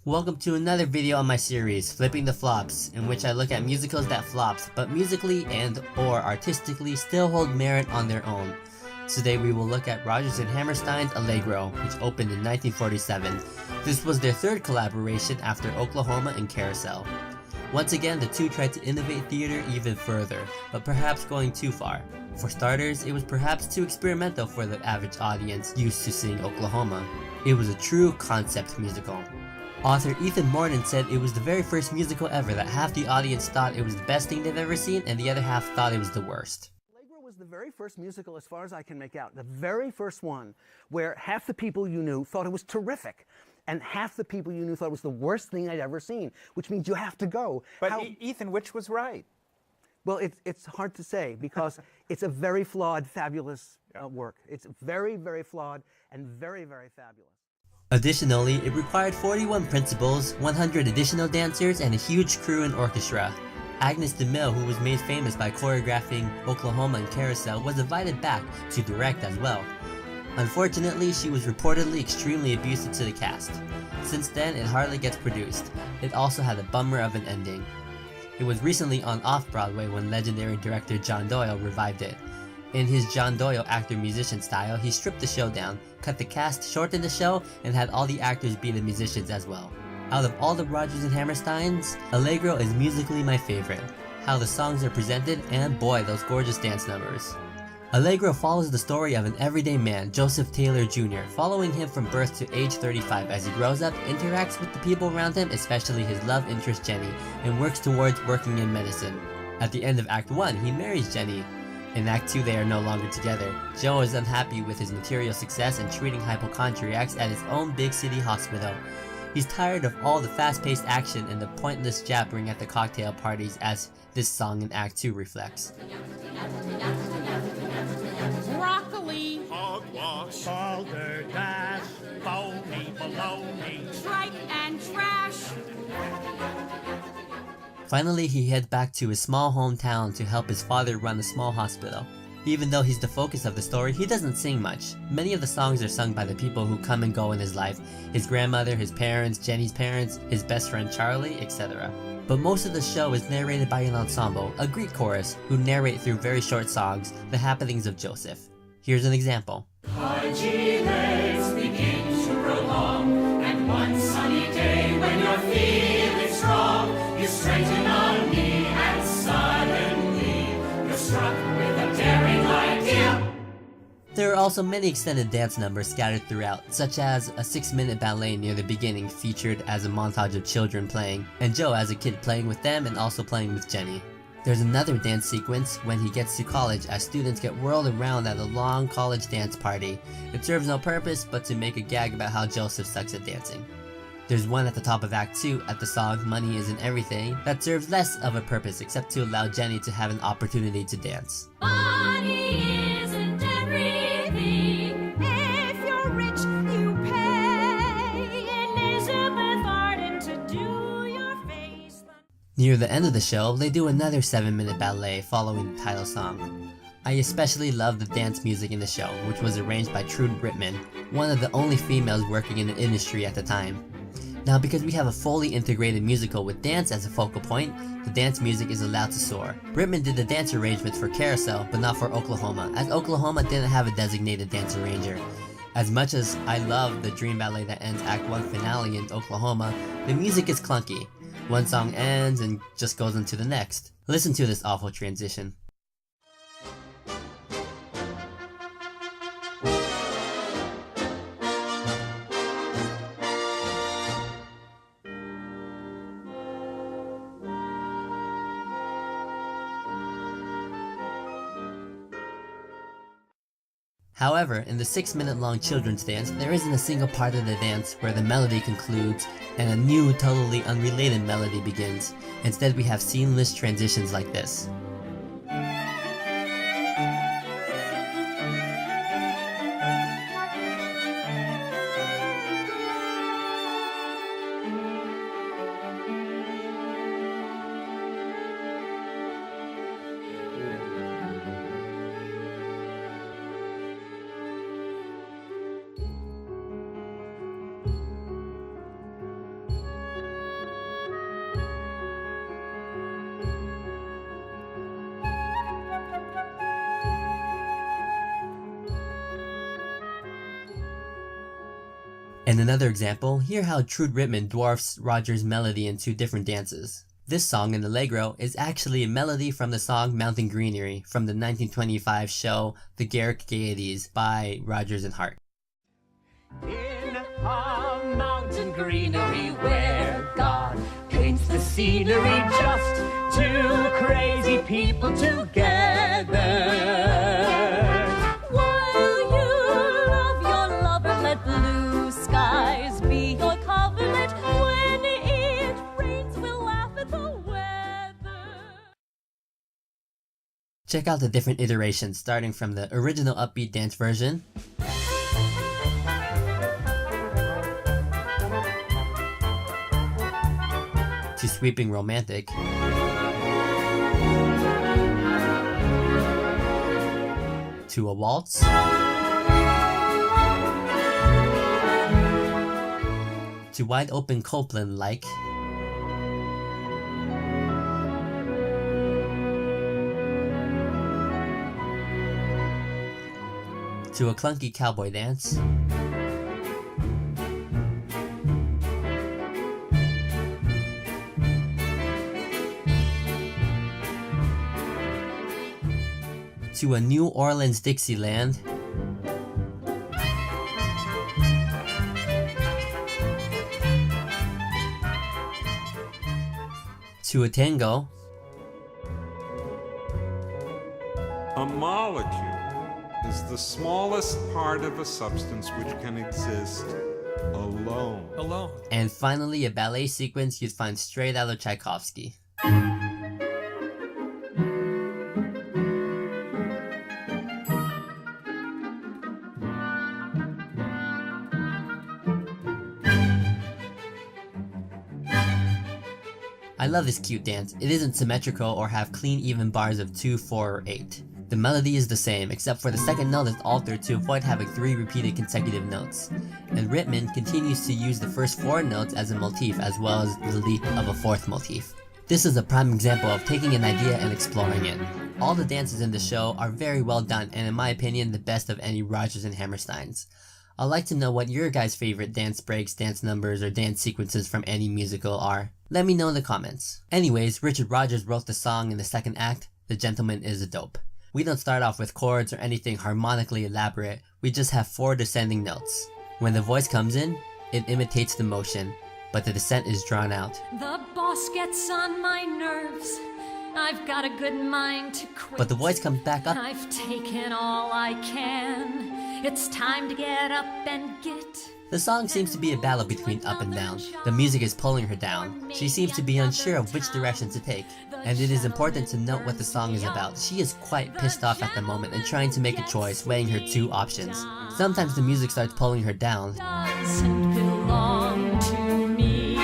Welcome to another video on my series, Flipping the Flops, in which I look at musicals that flopped, but musically and or artistically still hold merit on their own. Today we will look at Rodgers and Hammerstein's Allegro, which opened in 1947. This was their third collaboration after Oklahoma and Carousel. Once again, the two tried to innovate theater even further, but perhaps going too far. For starters, it was perhaps too experimental for the average audience used to seeing Oklahoma. It was a true concept musical. Author Ethan Morton said it was the very first musical ever that half the audience thought it was the best thing they've ever seen and the other half thought it was the worst. Allegro was the very first musical, as far as I can make out, the very first one where half the people you knew thought it was terrific and half the people you knew thought it was the worst thing I'd ever seen, which means you have to go. But Ethan, which was right? Well, it's hard to say because it's a very flawed, fabulous work. It's very, very flawed and very, very fabulous. Additionally, it required 41 principals, 100 additional dancers, and a huge crew and orchestra. Agnes DeMille, who was made famous by choreographing Oklahoma and Carousel, was invited back to direct as well. Unfortunately, she was reportedly extremely abusive to the cast. Since then, it hardly gets produced. It also had a bummer of an ending. It was recently on Off-Broadway when legendary director John Doyle revived it. In his John Doyle actor-musician style, he stripped the show down, cut the cast, shortened the show, and had all the actors be the musicians as well. Out of all the Rodgers and Hammersteins, Allegro is musically my favorite. How the songs are presented, and boy, those gorgeous dance numbers. Allegro follows the story of an everyday man, Joseph Taylor Jr., following him from birth to age 35 as he grows up, interacts with the people around him, especially his love interest Jenny, and works towards working in medicine. At the end of Act 1, he marries Jenny. In Act 2, they are no longer together. Joe is unhappy with his material success and treating hypochondriacs at his own big city hospital. He's tired of all the fast-paced action and the pointless jabbering at the cocktail parties, as this song in Act 2 reflects. Broccoli, hogwash, balderdash, phony baloney, tripe and trash. Finally, he heads back to his small hometown to help his father run a small hospital. Even though he's the focus of the story, he doesn't sing much. Many of the songs are sung by the people who come and go in his life, his grandmother, his parents, Jenny's parents, his best friend Charlie, etc. But most of the show is narrated by an ensemble, a Greek chorus, who narrate through very short songs the happenings of Joseph. Here's an example. Pudgy legs begin to grow long, and one sunny day when you're feeling strong, you straighten a knee and suddenly you're struck with a daring idea. There are also many extended dance numbers scattered throughout, such as a 6-minute ballet near the beginning featured as a montage of children playing, and Joe as a kid playing with them and also playing with Jenny. There's another dance sequence when he gets to college as students get whirled around at a long college dance party. It serves no purpose but to make a gag about how Joseph sucks at dancing. There's one at the top of Act 2 at the song Money Isn't Everything that serves less of a purpose except to allow Jenny to have an opportunity to dance. Money isn't everything. If you're rich, you pay Elizabeth Arden to do your face. Near the end of the show, they do another 7-minute ballet following the title song. I especially love the dance music in the show, which was arranged by Trude Brittman, one of the only females working in the industry at the time. Now, because we have a fully integrated musical with dance as a focal point, the dance music is allowed to soar. Brittman did the dance arrangements for Carousel, but not for Oklahoma, as Oklahoma didn't have a designated dance arranger. As much as I love the dream ballet that ends Act 1 finale in Oklahoma, the music is clunky. One song ends and just goes into the next. Listen to this awful transition. However, in the 6-minute long children's dance, there isn't a single part of the dance where the melody concludes and a new, totally unrelated melody begins. Instead, we have seamless transitions like this. In another example, hear how Trud Ritman dwarfs Rodgers' melody in 2 different dances. This song in Allegro is actually a melody from the song Mountain Greenery from the 1925 show The Garrick Gaieties by Rodgers and Hart. In a mountain greenery where God paints the scenery, just 2 crazy people together. While you love your lover, let blue skies be your coverlet. When it rains, we'll laugh at the weather. Check out the different iterations starting from the original upbeat dance version to sweeping romantic, to a waltz, to wide open Copland like, to a clunky cowboy dance, to a New Orleans Dixieland, to a tango, A molecule is the smallest part of a substance which can exist alone. Alone. and finally a ballet sequence you'd find straight out of Tchaikovsky. I love this cute dance. It isn't symmetrical or have clean even bars of 2, 4, or 8. The melody is the same, except for the second note is altered to avoid having 3 repeated consecutive notes. And Ritman continues to use the first 4 notes as a motif as well as the leap of a 4th motif. This is a prime example of taking an idea and exploring it. All the dances in the show are very well done and in my opinion the best of any Rodgers and Hammersteins. I'd like to know what your guys' favorite dance breaks, dance numbers, or dance sequences from any musical are. Let me know in the comments. Anyways, Richard Rodgers wrote the song in the second act, The Gentleman is a Dope. We don't start off with chords or anything harmonically elaborate, we just have 4 descending notes. When the voice comes in, it imitates the motion, but the descent is drawn out. The boss gets on my nerves. I've got a good mind to quit. But the voice comes back up. I've taken all I can. It's time to get up and get. The song seems to be a battle between up and down. The music is pulling her down. She seems to be unsure of which direction to take. And it is important to note what the song is about. She is quite pissed off at the moment and trying to make a choice, weighing her 2 options. Sometimes the music starts pulling her down. Doesn't belong to me.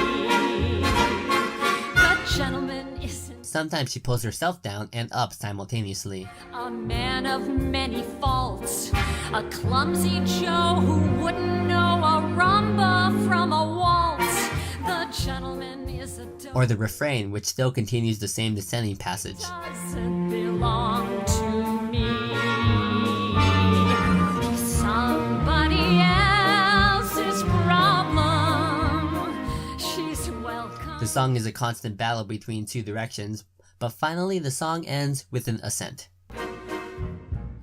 The gentleman isn't Sometimes she pulls herself down and up simultaneously. a man of many faults. A clumsy Joe who wouldn't know a rumba from a waltz. The gentleman is a dope. Or the refrain, which still continues the same descending passage. Doesn't belong to me. Somebody else's problem. She's welcome. The song is a constant battle between 2 directions, but finally the song ends with an ascent.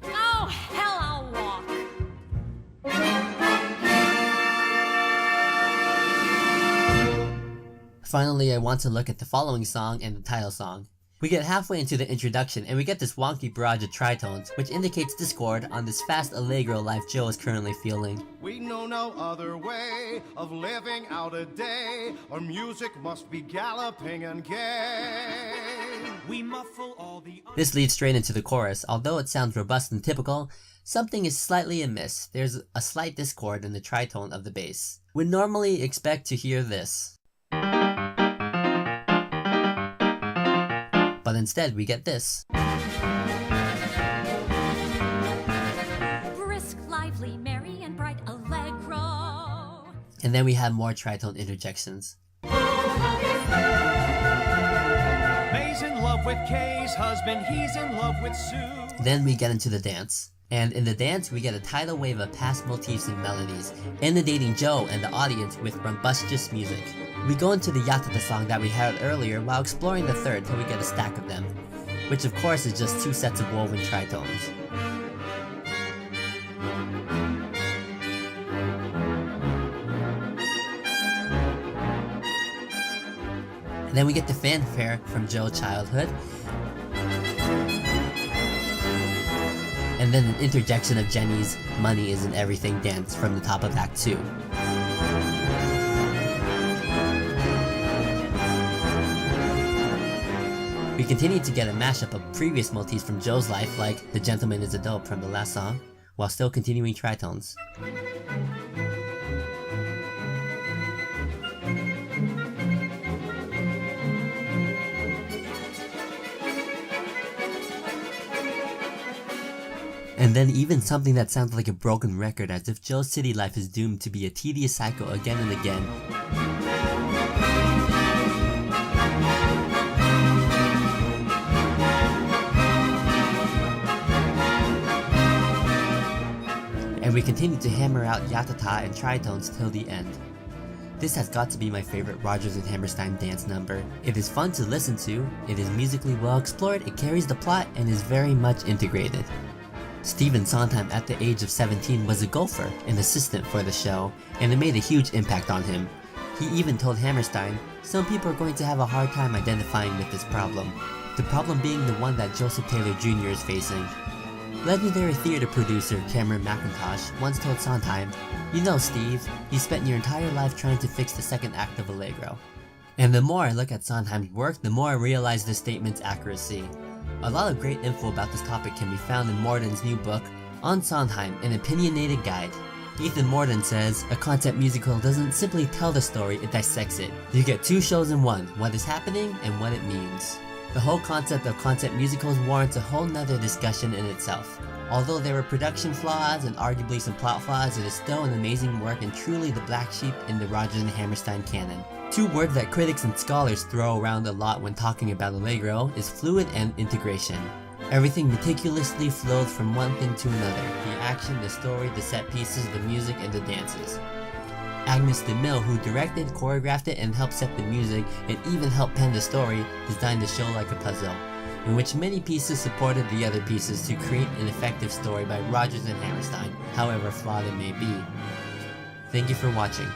Oh, hell, I'll walk. Finally, I want to look at the following song and the title song. We get halfway into the introduction and we get this wonky barrage of tritones, which indicates discord on this fast Allegro life Joe is currently feeling. We know no other way of living out a day. Our music must be galloping and gay. We muffle all the This leads straight into the chorus. Although it sounds robust and typical, something is slightly amiss. There's a slight discord in the tritone of the bass. We'd normally expect to hear this. But instead we get this. Brisk, lively, merry, and bright Allegro. And then we have more tritone interjections. May's in love with Kay's husband, he's in love with Sue. Then we get into the dance. And in the dance, we get a tidal wave of past motifs and melodies, inundating Joe and the audience with rumbustious music. We go into the Yatata song that we heard earlier while exploring the third till we get a stack of them, which of course is just 2 sets of woven tritones. And then we get the fanfare from Joe's childhood, and then an interjection of Jenny's "Money Isn't Everything" dance from the top of Act 2. We continue to get a mashup of previous motifs from Joe's life, like "The Gentleman is a Dope" from the last song, while still continuing tritones. And then even something that sounds like a broken record, as if Joe's city life is doomed to be a tedious cycle again and again. And we continue to hammer out yatata and tritones till the end. This has got to be my favorite Rodgers and Hammerstein dance number. It is fun to listen to, it is musically well explored, it carries the plot, and is very much integrated. Stephen Sondheim at the age of 17 was a gopher, an assistant for the show, and it made a huge impact on him. He even told Hammerstein, "Some people are going to have a hard time identifying with this problem." The problem being the one that Joseph Taylor Jr. is facing. Legendary theater producer Cameron McIntosh once told Sondheim, "You know, Steve, you spent your entire life trying to fix the second act of Allegro." And the more I look at Sondheim's work, the more I realize this statement's accuracy. A lot of great info about this topic can be found in Morden's new book, On Sondheim, an Opinionated Guide. Ethan Morden says, "A concept musical doesn't simply tell the story, it dissects it. You get 2 shows in one, what is happening and what it means." The whole concept of concept musicals warrants a whole nother discussion in itself. Although there were production flaws and arguably some plot flaws, it is still an amazing work and truly the black sheep in the Rodgers and Hammerstein canon. 2 words that critics and scholars throw around a lot when talking about Allegro is fluid and integration. Everything meticulously flows from one thing to another: the action, the story, the set pieces, the music, and the dances. Agnes DeMille, who directed, choreographed it, and helped set the music, and even helped pen the story, designed the show like a puzzle, in which many pieces supported the other pieces to create an effective story by Rodgers and Hammerstein, however flawed it may be. Thank you for watching.